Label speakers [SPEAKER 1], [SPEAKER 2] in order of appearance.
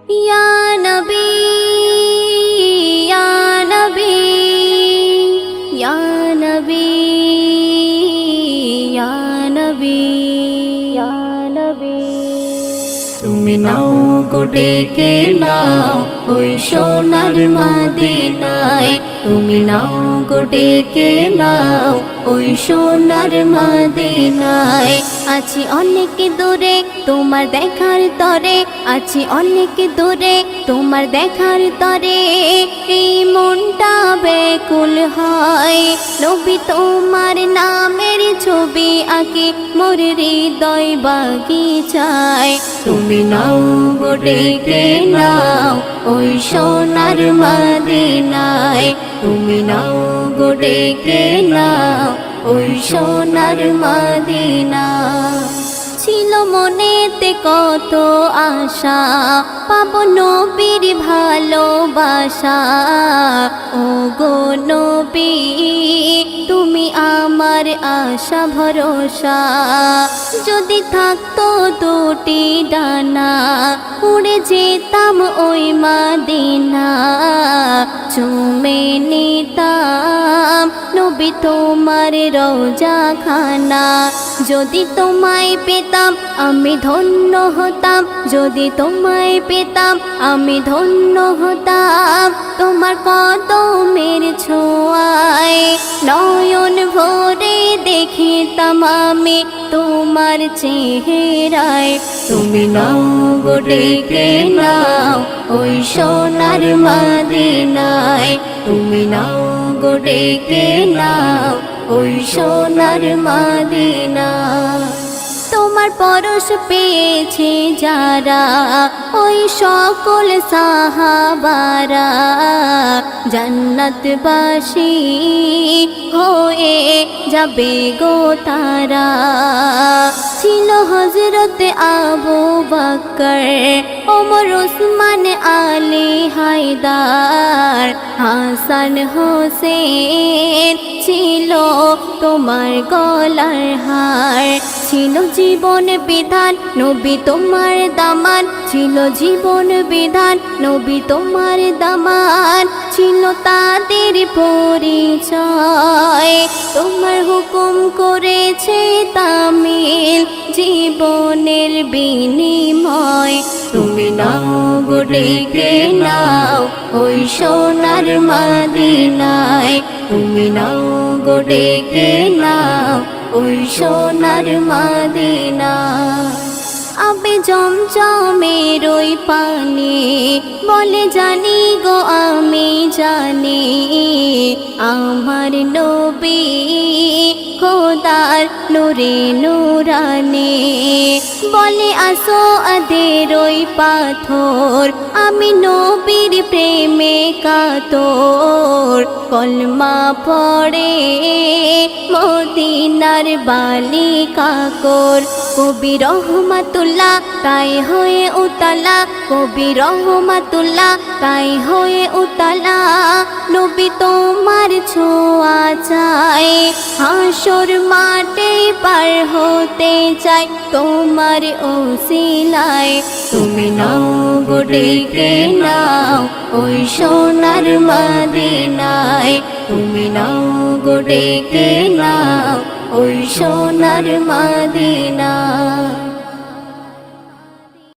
[SPEAKER 1] ইয়া নবী ইয়া নবী ইয়া নবী ইয়া নবী ইয়া নবী। তুমি নাও গো ডেকে নাও ওই সোনার মদিনায়, তুমি নাও গো ডেকে নাও ওই সোনার মদিনায়। আছি অনেক দূরে তোমার দেখার তরে, আছি অনেক দূরে তোমার দেখার তরে, এই মনটা ব্যাকুল হয়। নবী তোমার নামের ছবি আঁকি মোর হৃদয় বাগিচায়। তুমি নাও গো ডেকে নাও ওই সোনার মদিনায়, তুমি নাও গো ডেকে নাও ওই সোনার মদিনা। ছিল মনেতে কত আশা পাবো নবীর ভালোবাসা, ও গো নবী তুমি আমার আশা ভরসা। যদি থাকতো দুটি ডানা উড়ে যেতাম ওই মদিনা, চুমে নিতাম নবী তোমার রওজা খানা। যদি তোমায় পেতাম আমি ধন্য হতাম, যদি তোমায় পেতাম আমি ধন্য হতাম। তোমার কদমের ছোঁয়ায় নয়ন ভরে দেখিতাম আমি তোমার চেহারায়। তুমি নাও গো ডেকে নাও ওই সোনার মদিনায়, তুমি নাও গো ডেকে নাও ওই সোনার মদিনা। তোমার পরশ পেয়েছে যারা ওই সকল সাহাবারা, জান্নাতবাসী হয়ে যাবে গো তারা। ছিল হযরত আবু বকর ওমর ওসমান আলী হায়দার, হাসান হোসেন ছিল তোমার গলার হার। ছিল জীবন বিধান নবী তোমার দামান, ছিল জীবন বিধান নবী তোমার দামান। ছিল তাদের পরিচয় তোমার হুকুম করেছে তামিল জীবনের বিনিময়। তুমি নাও গো ডেকে নাও ওই সোনার মদিনায়, তুমি নাও গো ডেকে নাও ওই সোনার মদিনা। আবে জমজমের ওই পানি বলে জানি গো আমি জানি, আমার নবী খোদার নূরে নূরানি। বলে আসো আদের ওই পাথর আমি নবীর প্রেমে কাতর, কলমা পড়ে মদিনার বালিকা কর। কবি রহমাতুল্লাহ তাই হয়ে উতালা, কবি রহমাতুল্লাহ তাই হয়ে উতালা। নবী তোমার ছোঁয়া চাই হাসর মাঠে পার হতে চাই তোমার ওসিলায়। তুমি নাও গো ডেকে নাও ওই সোনার মদিনায়, তুমি নাও গো ডেকে নাও ওই সোনার মদিনা।